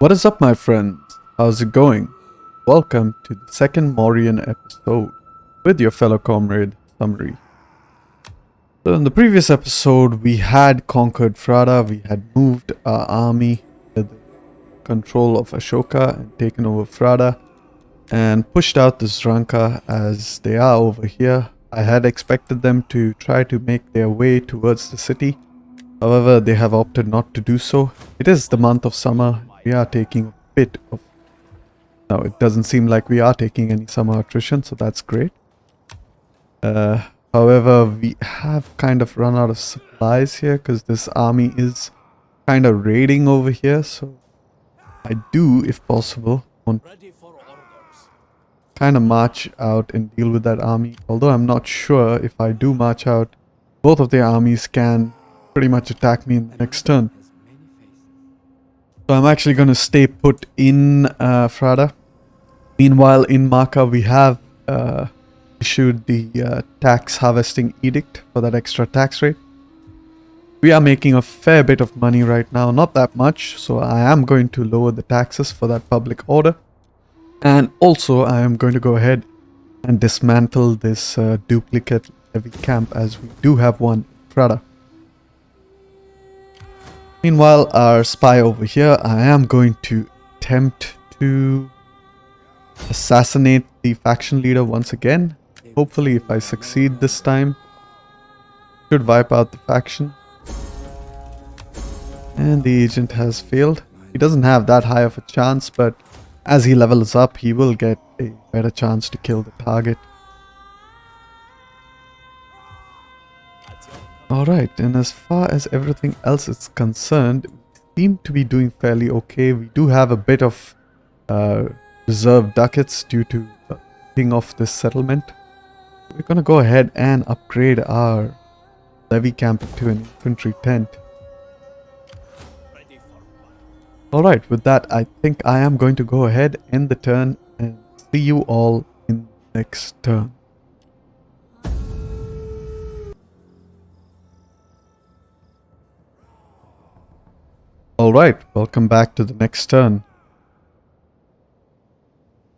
What is up, my friends? How's it going? Welcome to the second Mauryan episode with your fellow comrade, Samrajya. So in the previous episode, we had conquered Frada, we had moved our army with the control of Ashoka and taken over Frada and pushed out the Zranka as they are over here. I had expected them to try to make their way towards the city. However, they have opted not to do so. It is the month of summer. We are taking a bit of... No, it doesn't seem like we are taking any summer attrition, so that's great. However, we have kind of run out of supplies here because this army is kind of raiding over here. So I do, if possible, want to kind of march out and deal with that army. Although I'm not sure if I do march out, both of their armies can pretty much attack me in the next turn. So I'm actually going to stay put in Frada. Meanwhile, in Maka, we have issued the tax harvesting edict for that extra tax rate. We are making a fair bit of money right now, not that much, so I am going to lower the taxes for that public order. And also, I am going to go ahead and dismantle this duplicate heavy camp, as we do have one in Frada. Meanwhile, our spy over here, I am going to attempt to assassinate the faction leader once again. Hopefully, if I succeed this time, should wipe out the faction. And the agent has failed. He doesn't have that high of a chance, but as he levels up, he will get a better chance to kill the target. Alright, and as far as everything else is concerned, we seem to be doing fairly okay. We do have a bit of reserve ducats due to picking off this settlement. We're gonna go ahead and upgrade our levy camp to an infantry tent. Alright, with that, I think I am going to go ahead, end the turn, and see you all in the next turn. Alright, welcome back to the next turn.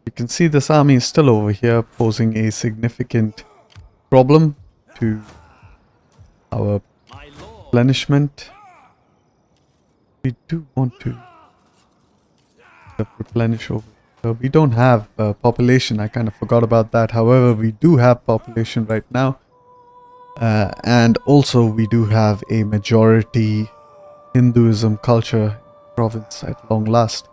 You can see this army is still over here, posing a significant problem to our replenishment. We do want to replenish over here. We don't have population, I kind of forgot about that. However, we do have population right now. And also we do have a majority Hinduism culture province at long last.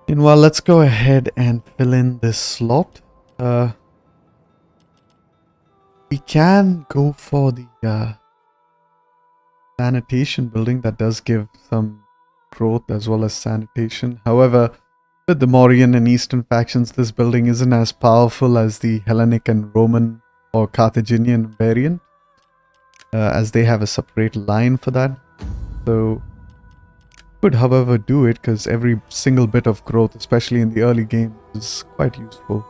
Meanwhile, let's go ahead and fill in this slot. We can go for the sanitation building. That does give some growth as well as sanitation. However, with the Mauryan and Eastern factions, this building isn't as powerful as the Hellenic and Roman or Carthaginian variant, as they have a separate line for that. So could, however, do it because every single bit of growth, especially in the early game, is quite useful.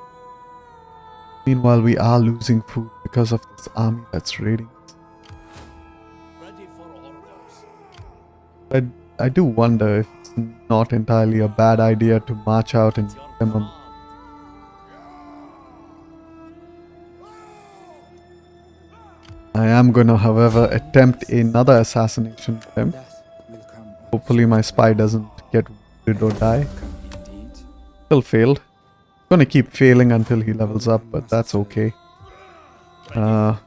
Meanwhile, we are losing food because of this army that's raiding us. I do wonder if it's not entirely a bad idea to march out and get them on. I am gonna, however, attempt another assassination attempt. Hopefully my spy doesn't get wounded or die. Still failed. Gonna keep failing until he levels up, but that's okay. Yeah,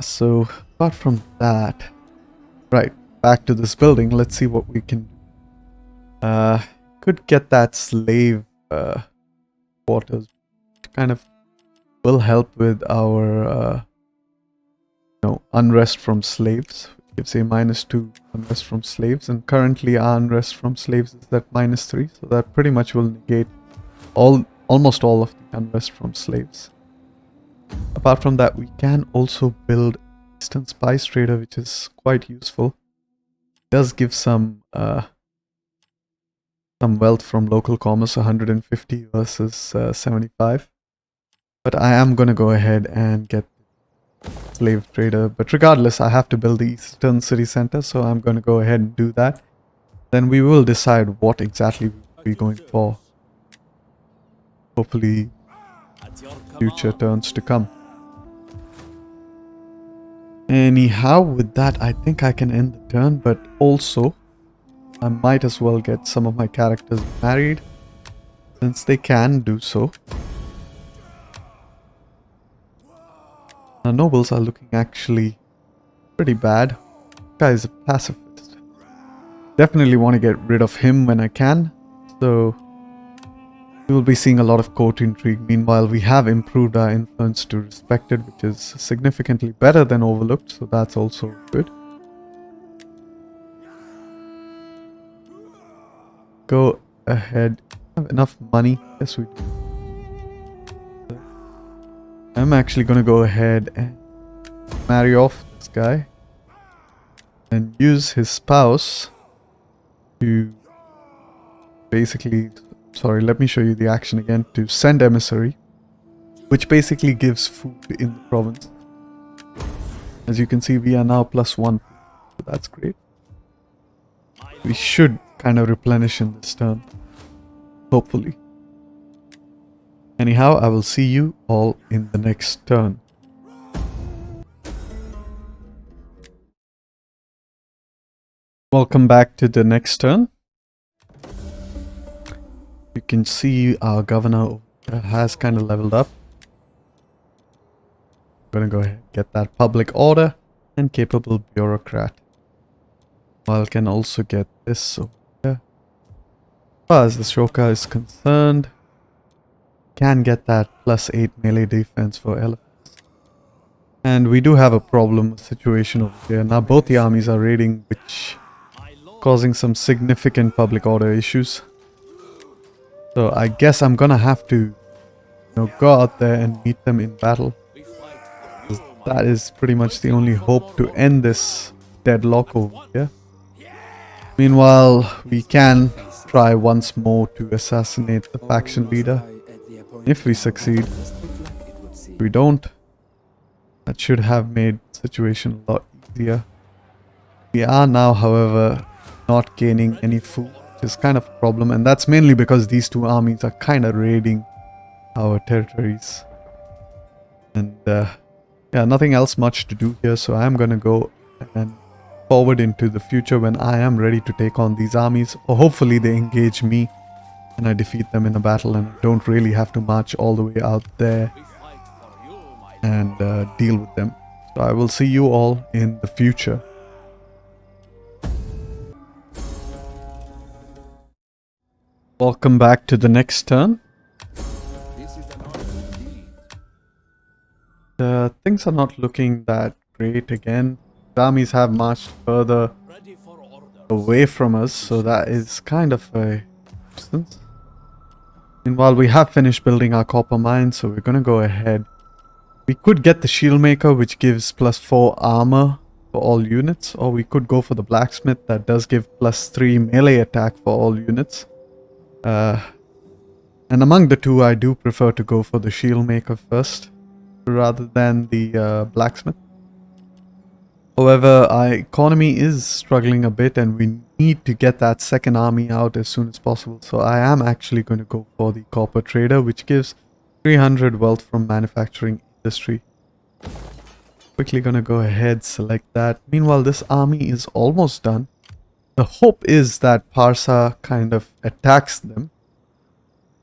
so apart from that... Right, back to this building. Let's see what we can do. Could get that slave quarters. Kind of will help with our unrest from slaves. Gives a -2 unrest from slaves, and currently our unrest from slaves is at -3, so that pretty much will negate almost all of the unrest from slaves. Apart from that, we can also build Eastern Spice Trader, which is quite useful. It does give some wealth from local commerce, 150 versus 75. But I am gonna go ahead and get slave trader. But regardless, I have to build the Eastern City Center, so I'm going to go ahead and do that. Then we will decide what exactly we're going for. Hopefully, future turns to come. Anyhow, with that, I think I can end the turn, but also I might as well get some of my characters married, since they can do so. Our nobles are looking actually pretty bad. This guy is a pacifist. Definitely want to get rid of him when I can, so we will be seeing a lot of court intrigue. Meanwhile, we have improved our influence to respected, which is significantly better than overlooked, so that's also good. Go ahead. Have enough money? Yes, we do. I'm actually going to go ahead and marry off this guy and use his spouse to basically... Sorry, let me show you the action again. To send emissary, which basically gives food in the province. As you can see, we are now +1. So that's great. We should kind of replenish in this turn. Hopefully. Anyhow, I will see you all in the next turn. Welcome back to the next turn. You can see our governor has kind of leveled up. I'm gonna go ahead and get that public order and capable bureaucrat. While I can also get this over here. As far as the Shoka is concerned, can get that +8 melee defense for elephants. And we do have a problem situation over here. Now both the armies are raiding, which causing some significant public order issues. So I guess I'm gonna have to, go out there and meet them in battle. That is pretty much the only hope to end this deadlock over here. Meanwhile, we can try once more to assassinate the faction leader. If we succeed, if we don't, that should have made the situation a lot easier. We are now, however, not gaining any food. Is kind of a problem, and that's mainly because these two armies are kind of raiding our territories, and yeah, nothing else much to do here, so I'm gonna go and forward into the future when I am ready to take on these armies, or hopefully they engage me and I defeat them in a battle and I don't really have to march all the way out there and deal with them. So I will see you all in the future. Welcome back to the next turn. Things are not looking that great again. The armies have marched further away from us, so that is kind of a distance. Meanwhile, we have finished building our copper mine, so we're gonna go ahead. We could get the shield maker, which gives +4 armor for all units, or we could go for the blacksmith that does give +3 melee attack for all units. And among the two, I do prefer to go for the shield maker first rather than the blacksmith. However, our economy is struggling a bit and we need to get that second army out as soon as possible. So I am actually going to go for the copper trader, which gives 300 wealth from manufacturing industry. Quickly going to go ahead, select that. Meanwhile, this army is almost done. The hope is that Parsa kind of attacks them.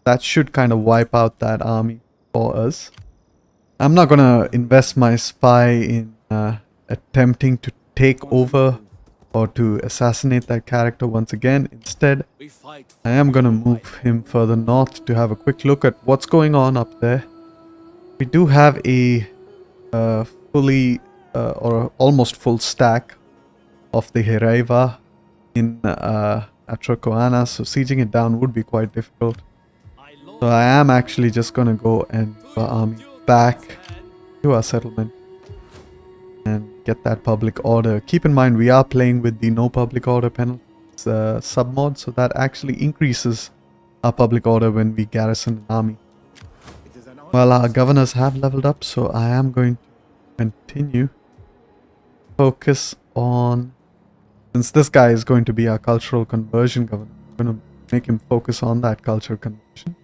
That should kind of wipe out that army for us. I'm not going to invest my spy in attempting to take over or to assassinate that character once again. Instead, I am going to move him further north to have a quick look at what's going on up there. We do have a fully or almost full stack of the Haraiva in Atracoana, so sieging it down would be quite difficult. So I am actually just gonna go and army back to our settlement and get that public order. Keep in mind we are playing with the no public order penalties submod, so that actually increases our public order when we garrison an army. Well, our governors have leveled up, so I am going to continue. Focus on... Since this guy is going to be our cultural conversion governor, we're going to make him focus on that cultural conversion.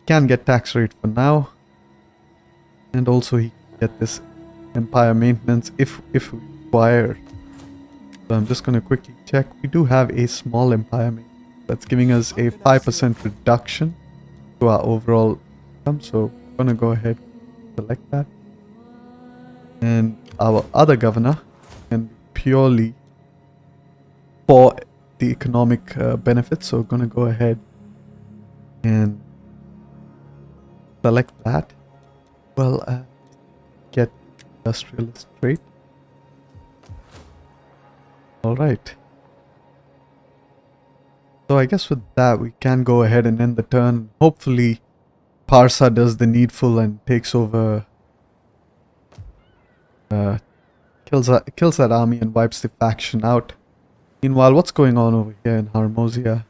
Can get tax rate for now. And also he can get this empire maintenance if required. So I'm just going to quickly check. We do have a small empire maintenance that's giving us a 5% reduction to our overall income. So I'm going to go ahead and select that. And our other governor can be purely for the economic benefits. So we're going to go ahead and select that. Well, get industrialist trait. Alright. So I guess with that we can go ahead and end the turn. Hopefully Parsa does the needful and takes over, kills that army and wipes the faction out. Meanwhile, what's going on over here in Harmozia?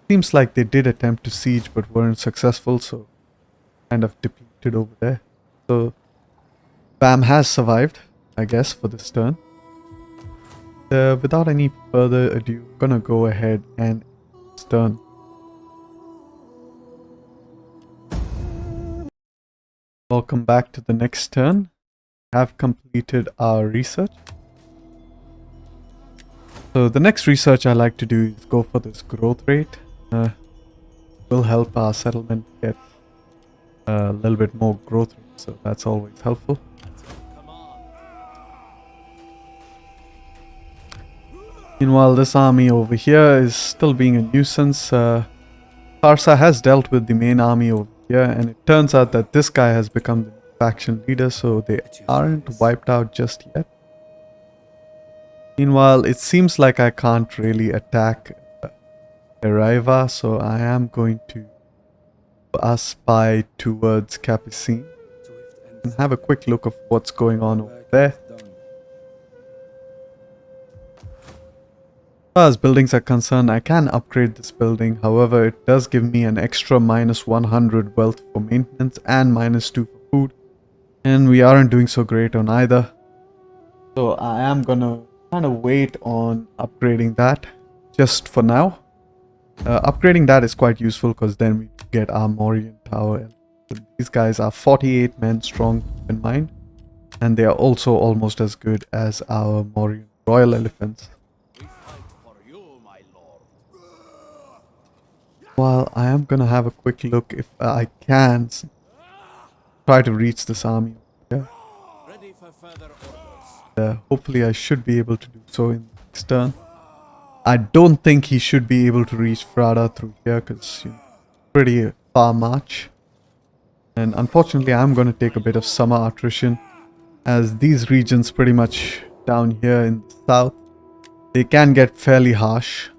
Seems like they did attempt to siege but weren't successful, so kind of depleted over there. So Bam has survived, I guess, for this turn. Without any further ado, I'm gonna go ahead and end this turn. Welcome back to the next turn. We have completed our research. So the next research I like to do is go for this growth rate. Will help our settlement get a little bit more growth rate, so that's always helpful. Meanwhile, this army over here is still being a nuisance. Parsa has dealt with the main army over here, and it turns out that this guy has become the faction leader, so they aren't wiped out just yet. Meanwhile, it seems like I can't really attack Haraiva, so I am going to spy towards Capucine and have a quick look of what's going on over there. As far as buildings are concerned, I can upgrade this building. However, it does give me an extra minus 100 wealth for maintenance and minus 2 for food. And we aren't doing so great on either. So I am gonna kind of wait on upgrading that just for now. Upgrading that is quite useful because then we get our Mauryan tower. These guys are 48 men strong, keep in mind. And they are also almost as good as our Mauryan royal elephants. While I am gonna have a quick look if I can try to reach this army. Yeah. Hopefully I should be able to do so in the next turn. I don't think he should be able to reach Frada through here because pretty far march. And unfortunately I'm going to take a bit of summer attrition, as these regions pretty much down here in the south, they can get fairly harsh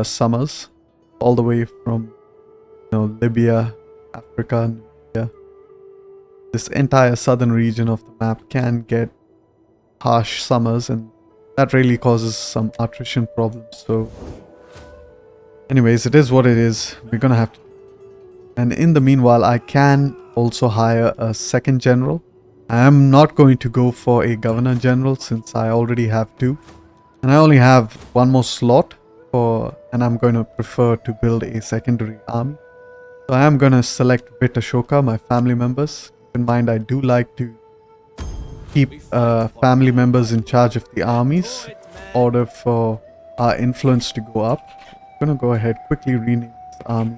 summers all the way from Libya, Africa, Nubia. This entire southern region of the map can get harsh summers, and that really causes some attrition problems. So anyways, it is what it is. We're gonna have to. And in the meanwhile, I can also hire a second general. I am not going to go for a governor general since I already have 2. And I only have 1 more slot for, and I'm going to prefer to build a secondary army. So I am going to select Bit Ashoka, my family members. Keep in mind, I do like to keep family members in charge of the armies in order for our influence to go up. I'm going to go ahead quickly rename this army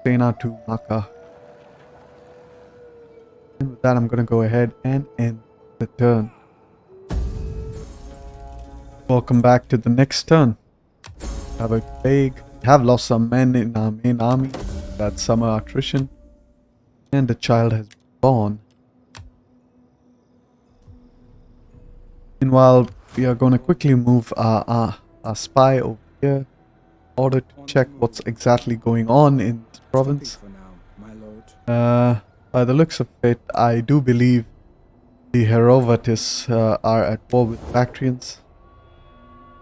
Sena to Maka. And with that, I'm going to go ahead and end the turn. Welcome back to the next turn. Have a plague. We have lost some men in our main army. That's summer attrition. And the child has been born. Meanwhile, we are going to quickly move our spy over here in order to check what's exactly going on in this province. By the looks of it, I do believe the Herovatis are at war with Bactrians,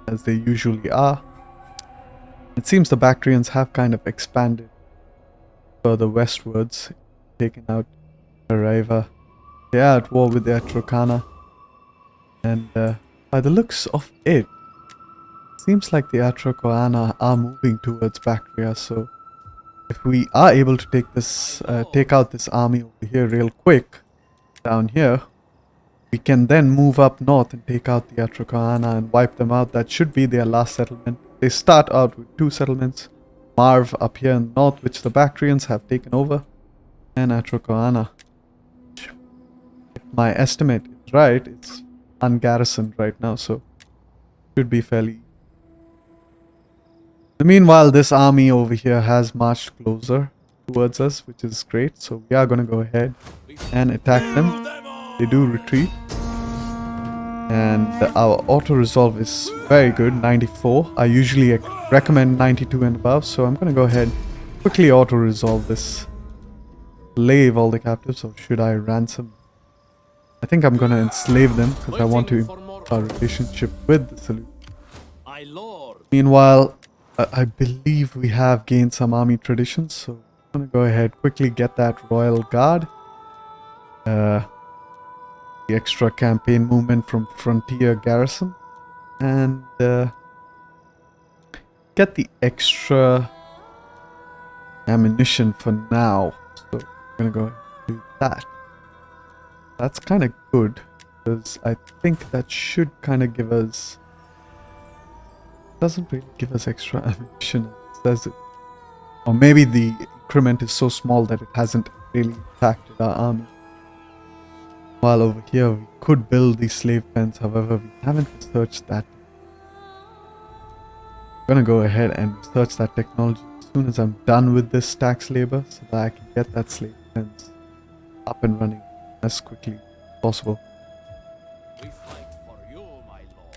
as they usually are. It seems the Bactrians have kind of expanded further westwards, taken out Haraiva. They are at war with the Atrocana. And by the looks of it, seems like the Atrocana are moving towards Bactria. So if we are able to take out this army over here real quick, down here, we can then move up north and take out the Atrocana and wipe them out. That should be their last settlement. They start out with 2 settlements. Marv up here in the north, which the Bactrians have taken over. And Atrocana. If my estimate is right, it's ungarrisoned right now, so should be fairly. Meanwhile, this army over here has marched closer towards us, which is great. So we are going to go ahead and attack them. They do retreat. And our auto-resolve is very good, 94. I usually recommend 92 and above, so I'm going to go ahead quickly auto-resolve this. Slave all the captives, or should I ransom? I think I'm going to enslave them because I want to improve our relationship with the Salute. Meanwhile, I believe we have gained some army traditions, so I'm going to go ahead quickly get that Royal Guard. The extra campaign movement from Frontier Garrison. And get the extra ammunition for now. So I'm going to go ahead and do that. That's kind of good, because I think that should kind of give us... Doesn't really give us extra ammunition, does it? Or maybe the increment is so small that it hasn't really impacted our army. While over here we could build these slave pens, however we haven't researched that. I'm gonna go ahead and research that technology as soon as I'm done with this tax labor, so that I can get that slave pens up and running as quickly as possible.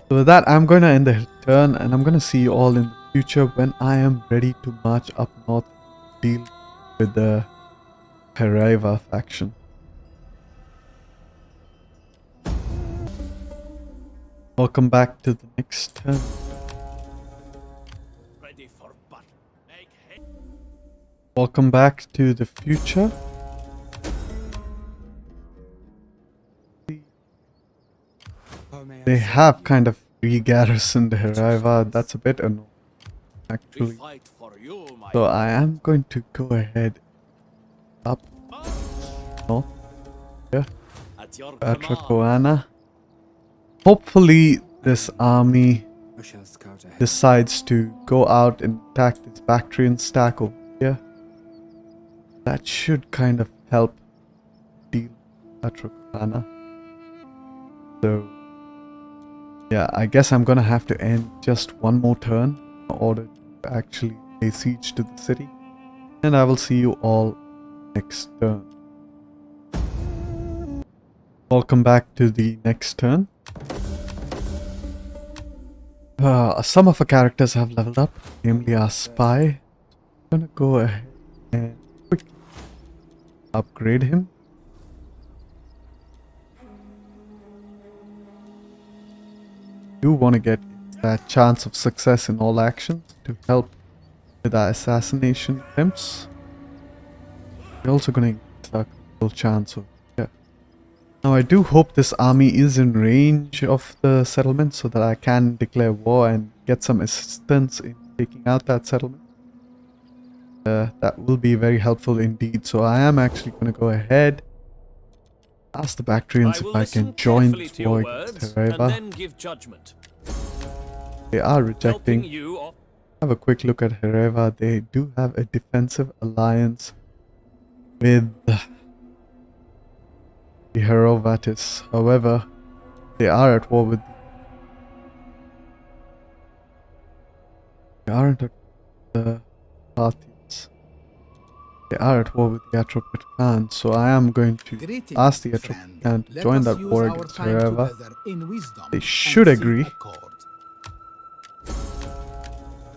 So with that, I'm going to end the turn, and I'm going to see you all in the future when I am ready to march up north and deal with the Haraiva faction. Welcome back to the next turn. Welcome back to the future. They have kind of re-garrisoned Haraiva. That's a bit annoying, actually. So I am going to go ahead up north here. Atrocana. Hopefully this army decides to go out and attack this Bactrian stack over here. That should kind of help deal with Atrocana. So yeah, I guess I'm gonna have to end just one more turn in order to actually lay siege to the city. And I will see you all next turn. Welcome back to the next turn. Some of our characters have leveled up, namely our spy. I'm gonna go ahead and quickly upgrade him. Do want to get that chance of success in all actions to help with our assassination attempts. We're also going to get a critical chance of Now I do hope this army is in range of the settlement so that I can declare war and get some assistance in taking out that settlement. That will be very helpful indeed. So I am actually going to go ahead, ask the Bactrians if I can join this war against Haraiva. They are rejecting. Have a quick look at Haraiva. They do have a defensive alliance with the Herovatis. However, they are at war with... They aren't at the Parthians. They are at war with the Atropagan, so I am going to ask the Atropagan to join that war against Haraiva. They should agree.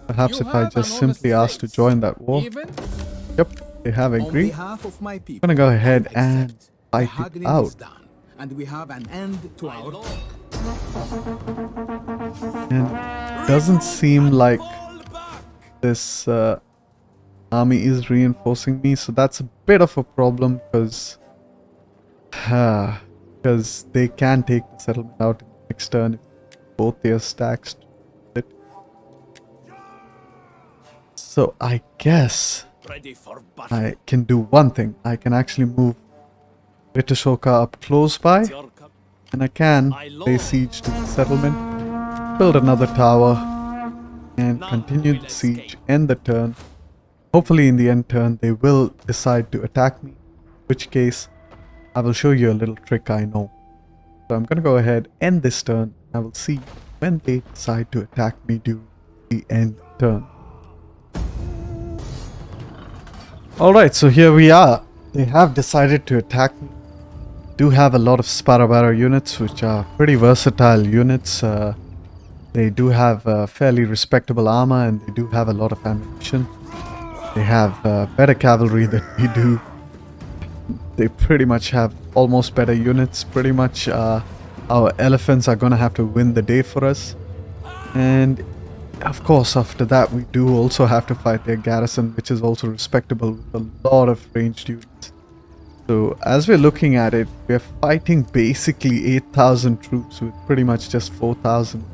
Perhaps if I just simply ask to join that war. Yep, they have agreed. I'm gonna go ahead and fight it out. And we have an end to our... And it doesn't seem like this army is reinforcing me, so that's a bit of a problem because because they can take the settlement out in the next turn if both their stacks do it. So I guess I can do one thing. I can actually move Vitashoka up close by, and I can lay siege to the settlement, build another tower, and continue the siege, end the turn. Hopefully in the end turn they will decide to attack me, in which case I will show you a little trick I know. So I'm gonna go ahead, end this turn. I will see when they decide to attack me during the end turn. Alright, so here we are. They have decided to attack me. Do have a lot of Sparabara units, which are pretty versatile units. They do have fairly respectable armor, and they do have a lot of ammunition. They have better cavalry than we do. They pretty much have almost better units. Pretty much our elephants are gonna have to win the day for us. And of course, after that, we do also have to fight their garrison, which is also respectable with a lot of ranged units. So as we're looking at it, we're fighting basically 8,000 troops with pretty much just 4,000.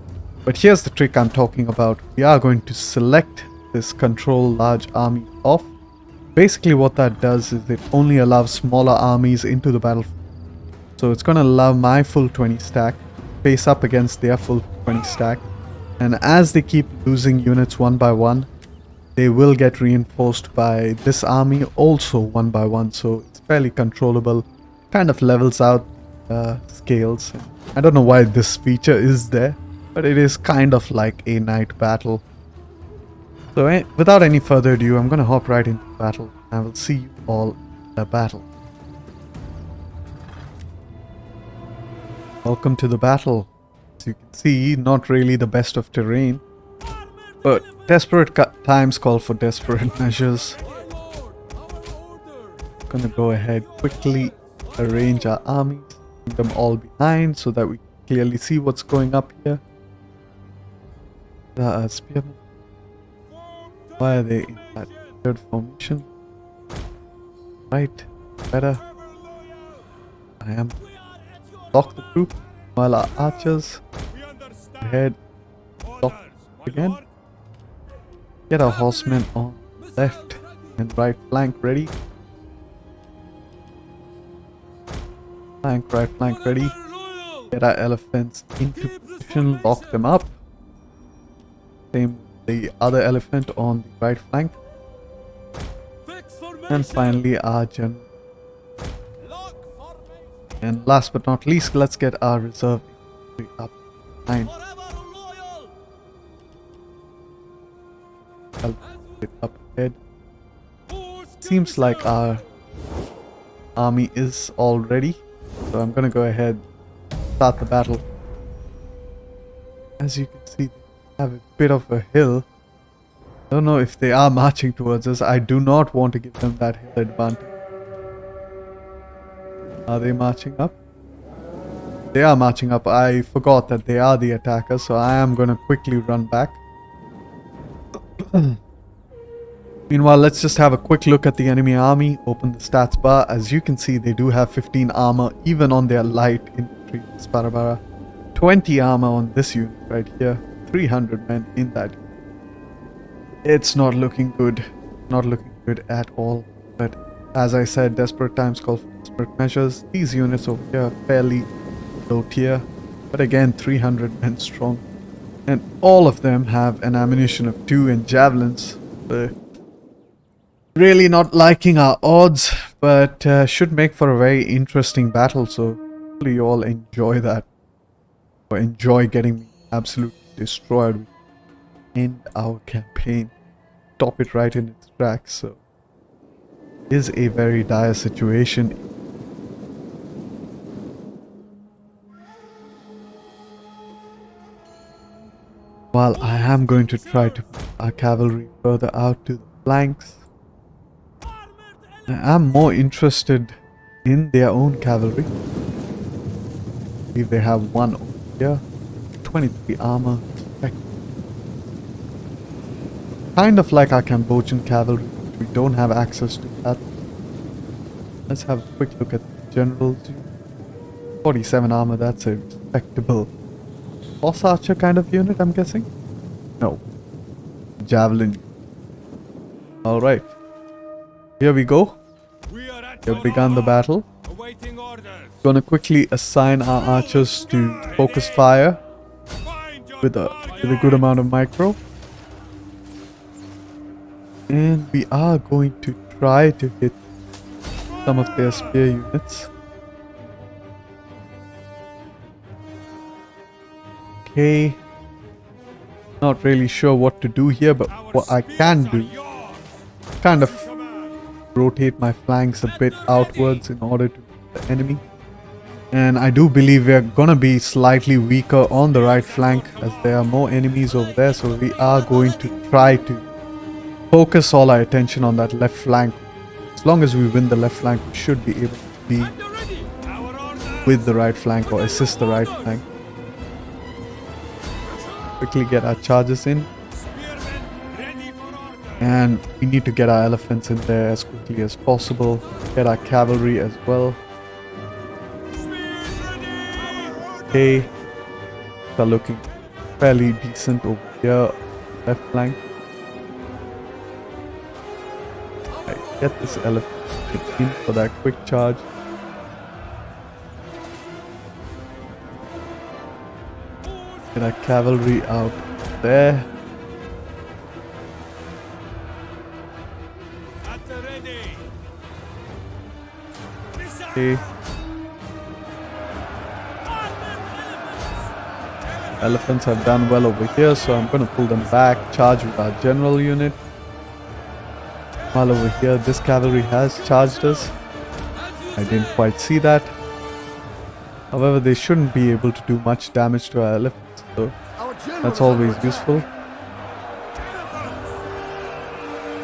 But here's the trick I'm talking about. We are going to select this control large army off. Basically what that does is it only allows smaller armies into the battlefield. So it's going to allow my full 20 stack face up against their full 20 stack. And as they keep losing units one by one, they will get reinforced by this army also one by one. So it's fairly controllable, kind of levels out scales. I don't know why this feature is there, but it is kind of like a night battle. So without any further ado, I'm going to hop right into battle. I will see you all in the battle. Welcome to the battle. As you can see, not really the best of terrain, but desperate times call for desperate measures. Gonna go ahead, quickly arrange our armies, bring them all behind so that we can clearly see what's going up here. The spearmen. Why are they in that third formation? Right, better. I am. Lock the group while our archers ahead. Lock again. Get our horsemen on left and right flank ready. Flank, right flank ready. Get our elephants into position, lock them up. Same the other elephant on the right flank. And finally our general. And last but not least, let's get our reserve up behind. Up ahead. Seems like our army is all ready. So I'm gonna go ahead and start the battle. As you can see, they have a bit of a hill. Don't know if they are marching towards us. I do not want to give them that hill advantage. Are they marching up? They are marching up. I forgot that they are the attackers, so I am gonna quickly run back. Meanwhile, let's just have a quick look at the enemy army. Open the stats bar. As you can see, they do have 15 armor even on their light infantry Sparabara. 20 armor on this unit right here. 300 men in that unit. It's not looking good. Not looking good at all. But as I said, desperate times call for desperate measures. These units over here are fairly low tier. But again, 300 men strong. And all of them have an ammunition of 2 and javelins. Really not liking our odds, but should make for a very interesting battle, so hopefully you all enjoy that. Or enjoy getting me absolutely destroyed. End our campaign. Stop it right in its tracks, so it is a very dire situation. While I am going to try to put our cavalry further out to the flanks. I am more interested in their own cavalry. I believe they have one over here. 23 armor. Kind of like our Cambodian cavalry. We don't have access to that. Let's have a quick look at the generals. 47 armor, that's a respectable boss archer kind of unit, I'm guessing? No. Javelin. Alright. Here we go. We have begun the battle. Gonna quickly assign our archers to focus fire with a good amount of micro. And we are going to try to hit some of their spear units. Okay. Not really sure what to do here, but what I can do, kind of rotate my flanks a bit outwards in order to hit the enemy. And I do believe we're gonna be slightly weaker on the right flank as there are more enemies over there, so we are going to try to focus all our attention on that left flank. As long as we win the left flank, we should be able to be with the right flank or assist the right flank. Quickly get our charges in. And we need to get our elephants in there as quickly as possible. Get our cavalry as well. Okay. They're looking fairly decent over here. Left flank. Right, get this elephant in for that quick charge. Get our cavalry out there. Okay. Elephants have done well over here, so I'm going to pull them back, charge with our general unit. While over here, this cavalry has charged us. I didn't quite see that. However, they shouldn't be able to do much damage to our elephants, so that's always useful.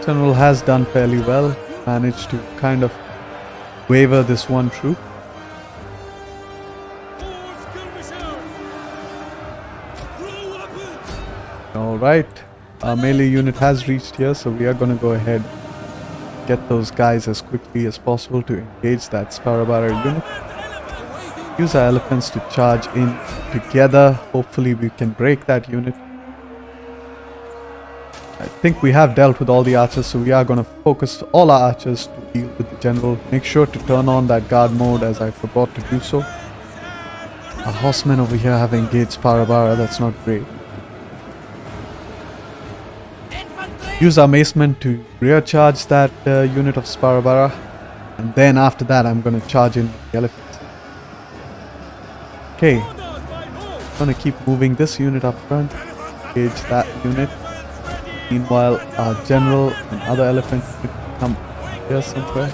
General has done fairly well, managed to kind of waver this one troop. Alright, our melee unit has reached here, so we are going to go ahead and get those guys as quickly as possible to engage that Sparabara unit. Use our elephants to charge in together. Hopefully we can break that unit. I think we have dealt with all the archers, so we are going to focus all our archers to deal with the general. Make sure to turn on that guard mode as I forgot to do so. Our horsemen over here have engaged Sparabara, that's not great. Use our macemen to rear charge that unit of Sparabara, and then after that I'm going to charge in the elephants. Okay, going to keep moving this unit up front, engage that unit. Meanwhile, our general and other elephants come here somewhere.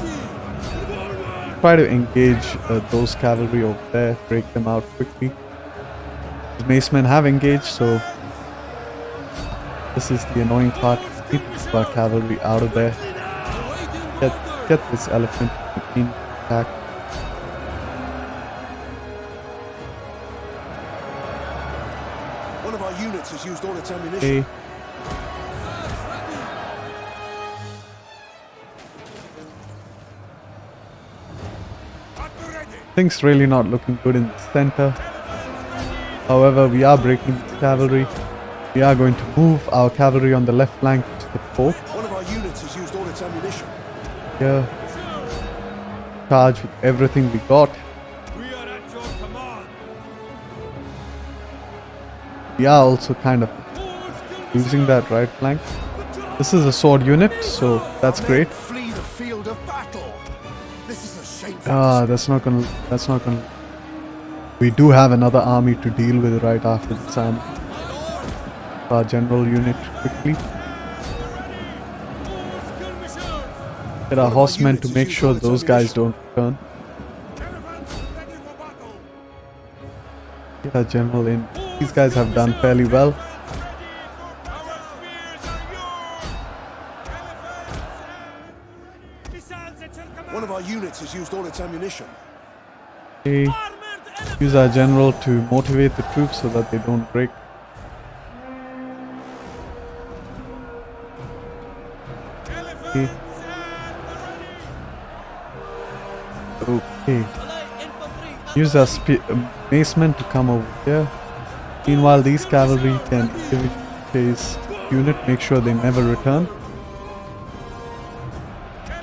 Try to engage those cavalry over there, break them out quickly. The macemen have engaged, so this is the annoying part. Keep our cavalry out of there. Get this elephant in attack. One of our units has used all its ammunition. Okay. Things really not looking good in the center. However, we are breaking the cavalry. We are going to move our cavalry on the left flank to the fort. One of our units has used all its ammunition. Here. Charge with everything we got. We are at your command. We are also kind of losing that right flank. This is a sword unit, so that's great. Flee the field of battle. This is a shameful. That's not gonna. We do have another army to deal with right after this army. Our general unit quickly. Get our horsemen to make sure those guys don't return. Get our general in. These guys have done fairly well. One of our units has used all its ammunition. Okay. Use our general to motivate the troops so that they don't break. Okay. Okay. Use our macemen to come over here. Meanwhile, these cavalry can chase unit, make sure they never return.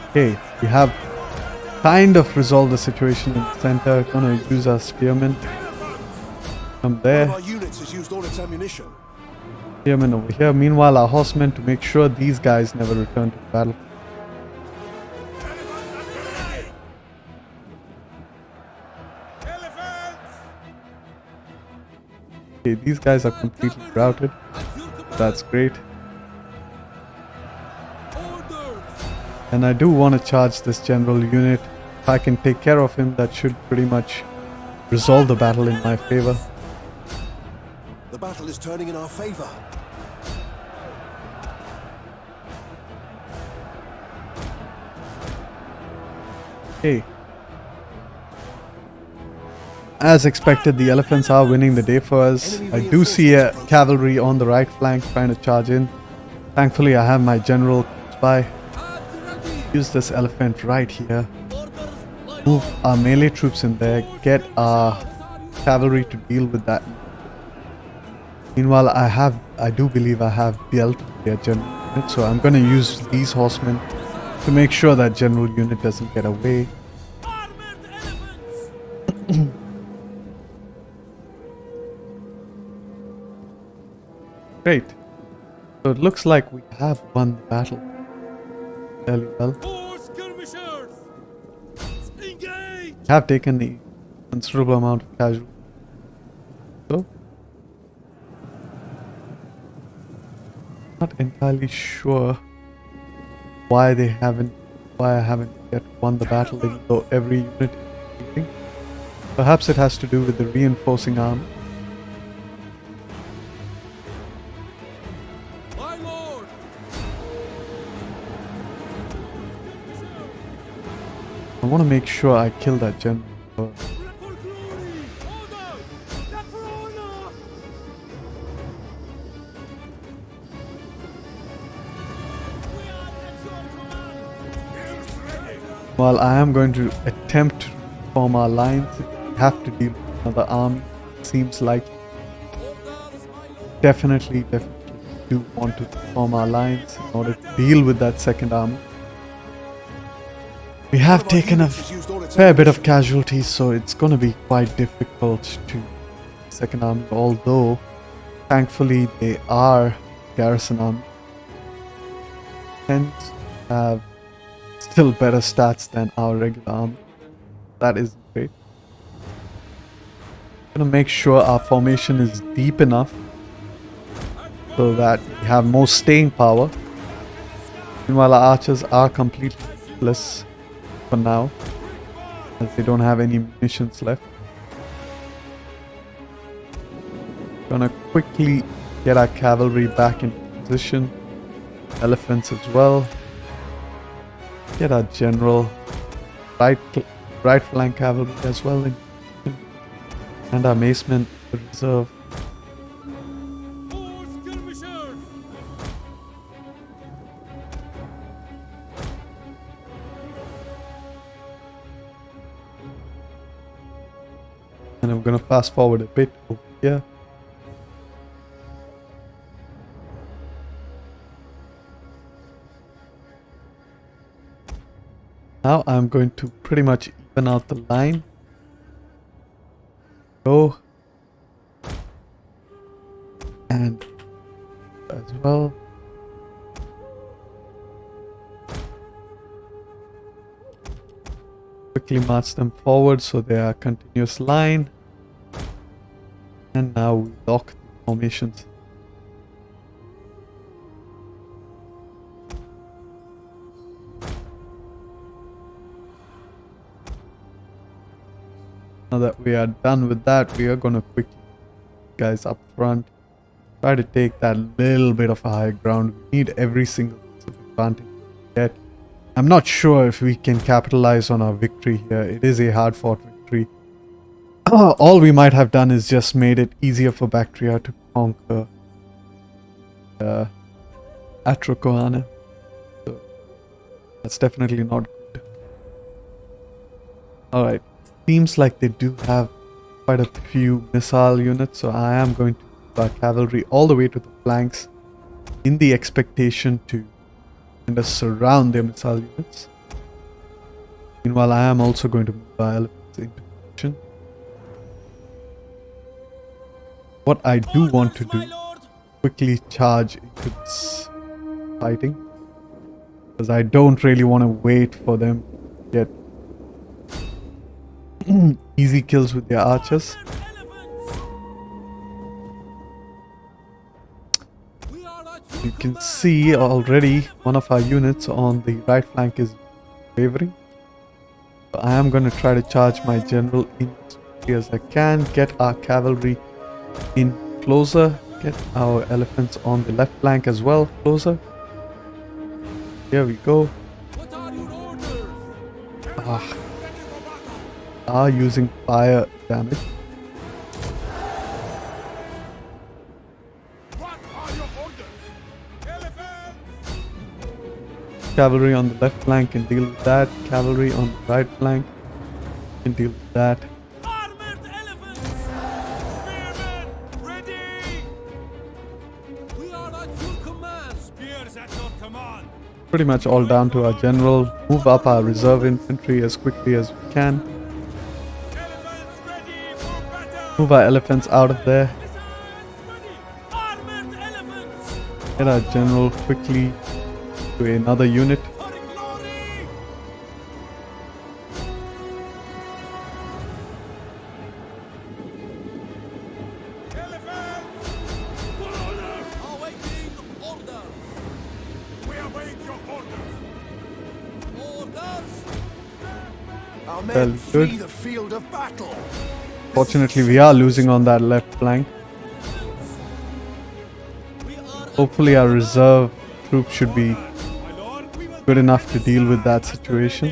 Okay, we have kind of resolved the situation in the center. Gonna use our spearmen. Come One there. of our units has used all its ammunition. Spearmen over here. Meanwhile, our horsemen to make sure these guys never return to battle. Okay, these guys are completely routed. That's great. And I do want to charge this general unit. If I can take care of him, that should pretty much resolve the battle in my favor. The battle is turning in our favor. Okay. As expected, the elephants are winning the day for us. I do see a cavalry on the right flank trying to charge in. Thankfully, I have my general by. Use this elephant right here. Move our melee troops in there. Get our cavalry to deal with that. Meanwhile, I do believe I have built their general unit, so I'm going to use these horsemen to make sure that general unit doesn't get away. Great. So it looks like we have won the battle fairly well. We have taken a considerable amount of casualties. So, not entirely sure why I haven't yet won the battle, even though every unit is shooting. Perhaps it has to do with the reinforcing army. I want to make sure I kill that general first. While I am going to attempt to form our lines, we have to deal with another army. Seems like definitely do want to form our lines in order to deal with that second army. We have taken a fair bit of casualties, so it's going to be quite difficult to second army, although thankfully they are garrison army. Hence have still better stats than our regular army. That is great. I'm going to make sure our formation is deep enough so that we have more staying power. Meanwhile, our archers are completely useless for now, as they don't have any munitions left. Gonna quickly get our cavalry back in position. Elephants as well. Get our general right flank cavalry as well in position. And our macemen to reserve. And I'm gonna fast forward a bit over here. Now I'm going to pretty much even out the line. Go. And as well. Quickly march them forward so they are a continuous line. And now we lock the formations. Now that we are done with that, we are going to quickly, guys up front, try to take that little bit of a high ground. We need every single piece of advantage we get. I'm not sure if we can capitalize on our victory here. It is a hard fought victory. All we might have done is just made it easier for Bactria to conquer Atrokoana. So that's definitely not good. Alright, Seems like they do have quite a few missile units, so I am going to move our cavalry all the way to the flanks in the expectation to kind of surround their missile units. Meanwhile, I am also going to move our elephants into position. What I do want to do, quickly charge into this fighting, because I don't really want to wait for them to get easy kills with their archers. You can see already one of our units on the right flank is wavering. So I am going to try to charge my general in as quickly as I can, get our cavalry in closer, get our elephants on the left flank as well closer. Here we go. Are using fire damage. Cavalry on the left flank can deal with that. Cavalry on the right flank can deal with that. Armored elephants! Spearmen, ready! We are at your command. Spears at your command. Pretty much all down to our general. Move up our reserve infantry as quickly as we can. Elephants ready for battle. Move our elephants out of there. Ready. Armored elephants Get our general quickly to another unit. for glory. Elephants for honor. Awaiting order. We await your orders. Orders. Our Well, men good. flee the field of battle. Fortunately, we are losing on that left flank. We are Hopefully, our reserve troops should be my lord. We will good enough to deal with that situation.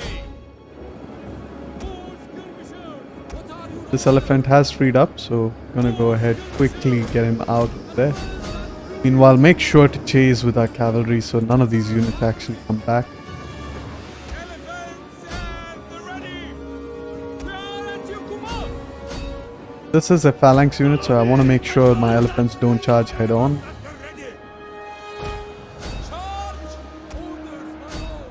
This elephant has freed up, so I'm gonna go ahead quickly get him out of there. Meanwhile, make sure to chase with our cavalry so none of these units actually come back. Elephants and ready. We are at your command. This is a phalanx unit, so I want to make sure my elephants don't charge head on. At the ready. Charge. Orders, my lord.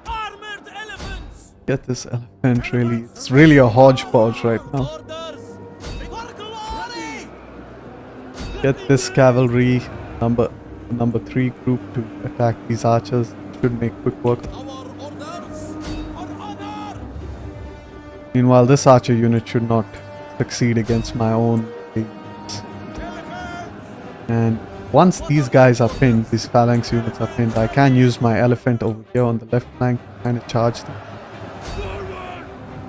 Armored elephants. Get this elephant really, it's really a hodgepodge right now. Orders. For glory. Get this cavalry number 3 group to attack these archers. Should make quick work. Our orders. For honor. Meanwhile, this archer unit should not succeed against my own units. And once these guys are pinned, these phalanx units are pinned, I can use my elephant over here on the left flank to kind of charge them.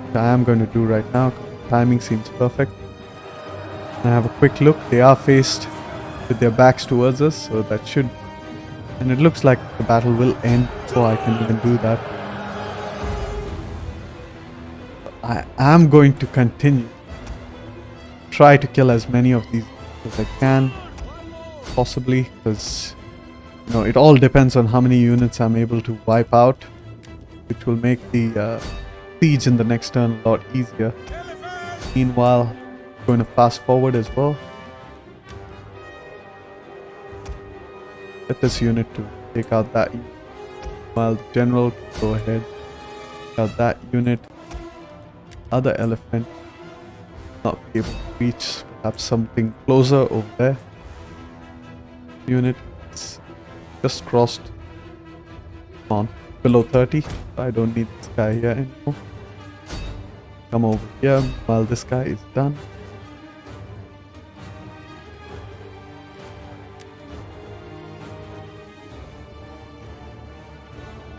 Which I am going to do right now. Timing seems perfect. I have a quick look. They are faced with their backs towards us, so that should... And it looks like the battle will end before I can even do that. I am going to continue. Try to kill as many of these as I can. Possibly, because... You know, it all depends on how many units I'm able to wipe out. Which will make the siege in the next turn a lot easier. Meanwhile, going to fast forward as well. Get this unit to take out that unit. While the general can go ahead, take out that unit. Other elephant not be able to reach, perhaps something closer over there. Unit is just crossed on below 30. I don't need this guy here anymore. Come over here while this guy is done.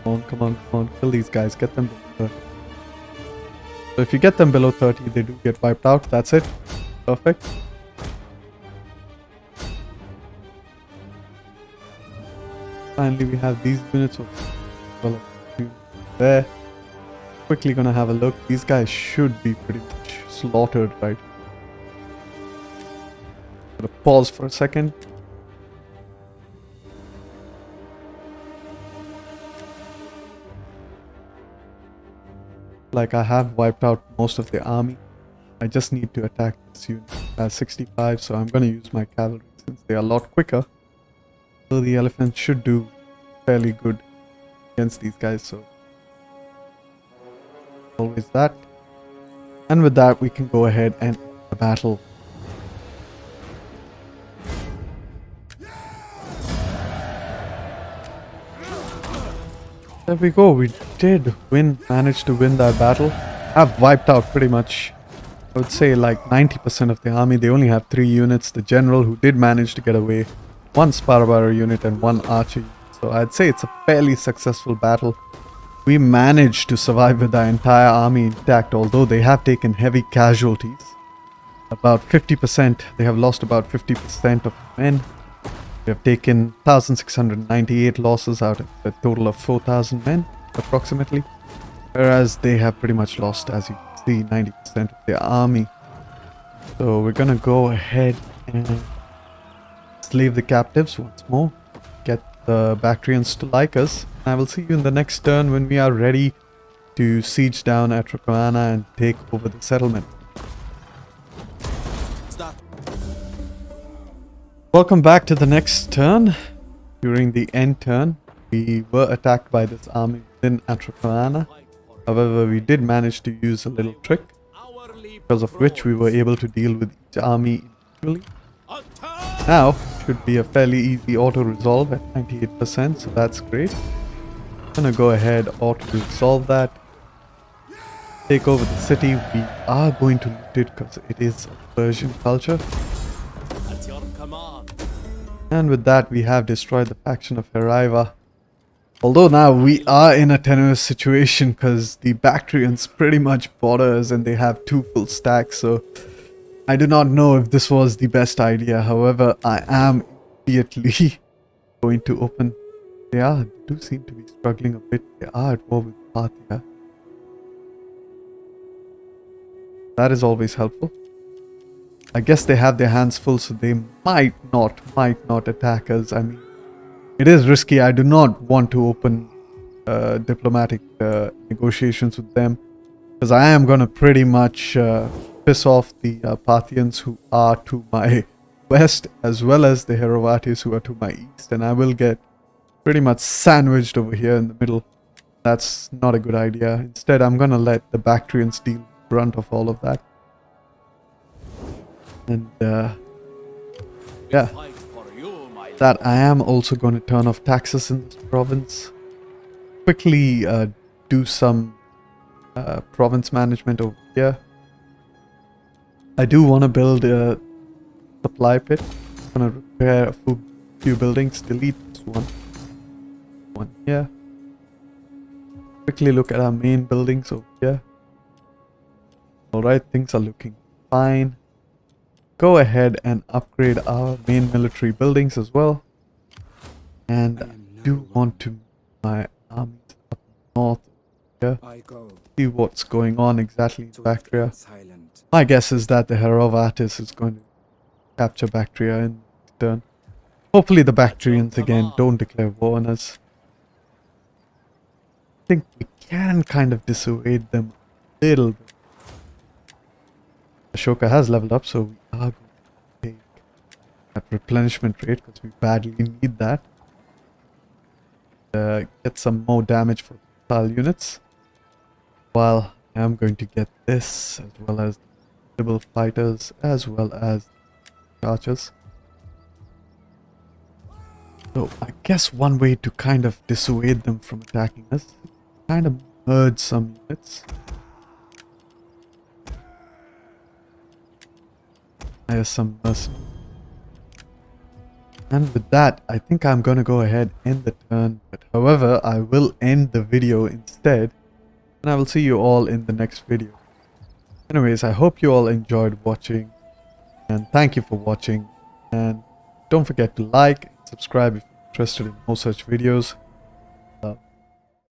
Come on, kill these guys, get them below 30. So if you get them below 30, they do get wiped out, that's it. Perfect. Finally, we have these units of there. Quickly gonna have a look. These guys should be pretty much slaughtered, right? Gonna pause for a second. like I have wiped out most of the army. I just need to attack this unit at 65, so I'm going to use my cavalry since they are a lot quicker. So the elephants should do fairly good against these guys, so always that. And with that, we can go ahead and end the battle. There we go, we did manage to win that battle. I've wiped out pretty much, I would say like 90% of the army. They only have 3 units. The general who did manage to get away, 1 Sparabara unit and 1 archer unit. So I'd say it's a fairly successful battle. We managed to survive with our entire army intact, although they have taken heavy casualties. About 50%, they have lost about 50% of men. We have taken 1,698 losses out of a total of 4,000 men, approximately. Whereas they have pretty much lost, as you can see, 90% of their army. So we're gonna go ahead and slave the captives once more. Get the Bactrians to like us. I will see you in the next turn when we are ready to siege down Atracoana and take over the settlement. Stop. Welcome back to the next turn. During the end turn, we were attacked by this army within Atracoana. However, we did manage to use a little trick, because of which we were able to deal with each army individually. Now, should be a fairly easy auto-resolve at 98%, so that's great. I'm gonna go ahead, auto-resolve that. Take over the city. We are going to loot it because it is a Persian culture. At your command. And with that, we have destroyed the faction of Haraiva. Although now we are in a tenuous situation because the Bactrians pretty much border us and they have 2 full stacks, so I do not know if this was the best idea. However, I am immediately going to open. They do seem to be struggling a bit. They are at war with Parthia. That is always helpful. I guess they have their hands full, so they might not attack us. I mean, it is risky. I do not want to open diplomatic negotiations with them, because I am going to pretty much piss off the Parthians who are to my west, as well as the Herovatis who are to my east, and I will get pretty much sandwiched over here in the middle. That's not a good idea. Instead, I'm going to let the Bactrians deal with the brunt of all of that. And yeah, that I am also going to turn off taxes in this province. Quickly do some province management over here. I do want to build a supply pit. I'm going to repair a few buildings. Delete this one here. Quickly look at our main buildings over here. Alright, things are looking fine. Go ahead and upgrade our main military buildings as well. And I do want to move my armies up north here. See what's going on exactly in Bactria. My guess is that the Herovatis is going to capture Bactria in turn. Hopefully the Bactrians again don't declare war on us. I think we can kind of dissuade them a little bit. Ashoka has leveled up, so we are going to take that replenishment rate because we badly need that. Get some more damage for tile units. While I am going to get this, as well as civil fighters, as well as archers. So I guess one way to kind of dissuade them from attacking us, kind of merge some units. Hire some mercenaries. And with that, I think I'm gonna go ahead and end the turn. But however, I will end the video instead. And I will see you all in the next video. Anyways, I hope you all enjoyed watching. And thank you for watching. And don't forget to like and subscribe if you're interested in more such videos.